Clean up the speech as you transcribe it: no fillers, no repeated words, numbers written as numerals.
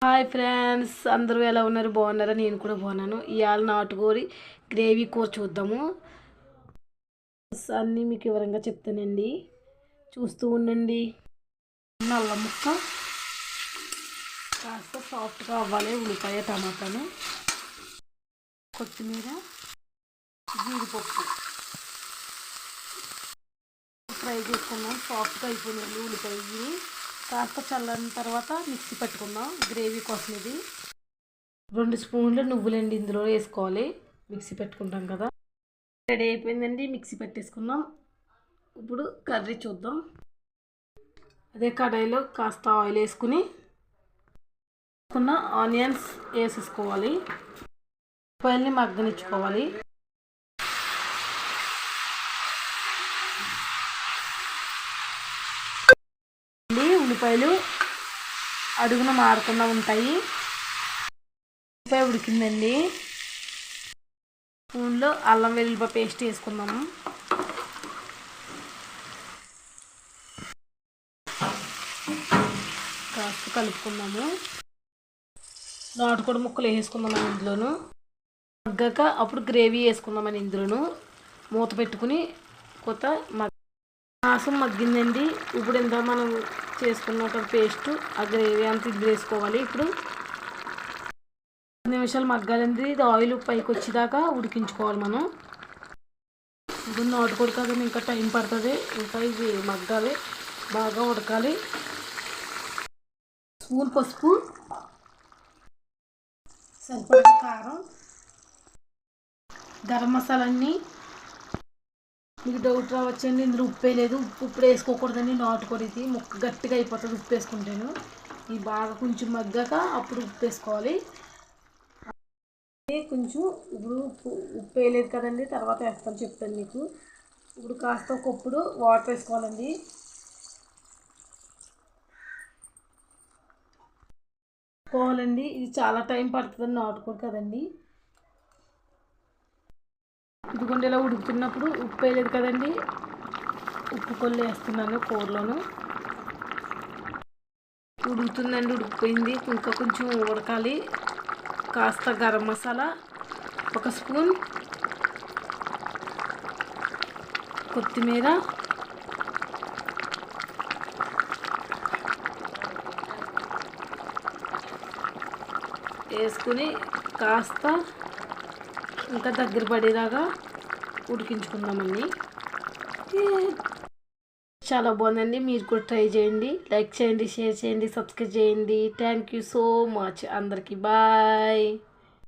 Hi friends, అందరూ ఎలా ఉన్నారు? బాగున్నారా? నేను కూడా బాగున్నాను. ఇవాళ నాటుకోడి గ్రేవీ కూర చూద్దాము. అన్నీ మీకు వివరంగా చెప్తానండి, చూస్తూ ఉండండి. అల్లం ముక్క కాస్త సాఫ్ట్గా అవ్వాలి. ఉల్లిపాయ, టమాటాలు, కొత్తిమీర, జీడిపప్పు ఫ్రై చేసుకున్నాం. సాఫ్ట్గా అయిపోయినాయి ఉల్లిపాయ. కాస్త చల్లని తర్వాత మిక్సీ పెట్టుకుందాం గ్రేవీ కోసం. ఇది 2 స్పూన్లు నువ్వులండి ఇందులో వేసుకోవాలి. మిక్సీ పెట్టుకుంటాం కదా. రెడీ అయిపోయిందండి, మిక్సీ పెట్టేసుకుందాం. ఇప్పుడు కర్రీ చూద్దాం. అదే కడాయిలో కాస్త ఆయిల్ వేసుకుని ఆనియన్స్ వేసేసుకోవాలి. ఉల్లిపాయల్ని మగ్గనిచ్చుకోవాలి. ఉల్లిపాయలు అడుగున మారకుండా ఉంటాయి. ఉల్లిపాయ ఉడికిందండి. స్పూన్లో అల్లం వెల్లుల్లిపాయ పేస్ట్ వేసుకుందాము. కాస్త కలుపుకుందాము. నాటుకోడి ముక్కలు వేసుకుందామని ఇందులోను మగ్గాక అప్పుడు గ్రేవీ వేసుకుందామని ఇందులోను మూత పెట్టుకుని కొత్త మాసం మగ్గిందండి. ఇప్పుడు ఎంత మనం చేసుకున్న పేస్ట్ ఆ గ్రేవీ అంతా ఇది వేసుకోవాలి. ఇప్పుడు 10 నిమిషాలు మగ్గాలండి. ఇది ఆయిల్ పైకి వచ్చేదాకా ఉడికించుకోవాలి మనం. ఇప్పుడు నాటుకోడి కదండి, ఇంకా టైం పడుతుంది. ఇంకా ఇది మగ్గాలి, బాగా ఉడకాలి. స్పూన్ పసుపు, సరిపడా కారం, గరం మసాలాన్ని. మీకు డౌట్ రావచ్చండి, ఇందులో ఉప్పు వేయలేదు. ఉప్పు ఇప్పుడు వేసుకోకూడదండి. నాటుకోడిది ముక్క గట్టిగా అయిపోతుంది ఉప్పు వేసుకుంటాను. ఇది బాగా కొంచెం మగ్గాక అప్పుడు ఉప్పు వేసుకోవాలి. కొంచెం ఇప్పుడు ఉప్పు వేయలేదు కదండి, తర్వాత వేస్తాను, చెప్తాను మీకు. ఇప్పుడు కాస్త ఒకప్పుడు వాటర్ వేసుకోవాలండి. ఇది చాలా టైం పడుతుందండి, నాటుకోడి కదండి. ఇదిగోండి ఇలా ఉడుకుతున్నప్పుడు ఉప్పు వేయలేదు కదండి, ఉప్పు కొల్లు వేస్తున్నాను కూరలోను. ఉడుకుతుందండి, ఉడికిపోయింది. ఇంకా కొంచెం ఉడకాలి. కాస్త గరం మసాలా 1 స్పూన్, కొత్తిమీర, వేసుకుని కాస్త ఇంకా దగ్గర పడేలాగా ఉడికించుకుందామండి. చాలా బాగుందండి. మీరు కూడా ట్రై చేయండి. లైక్ చేయండి, షేర్ చేయండి, సబ్స్క్రైబ్ చేయండి. Thank you so much. అందరికీ బాయ్.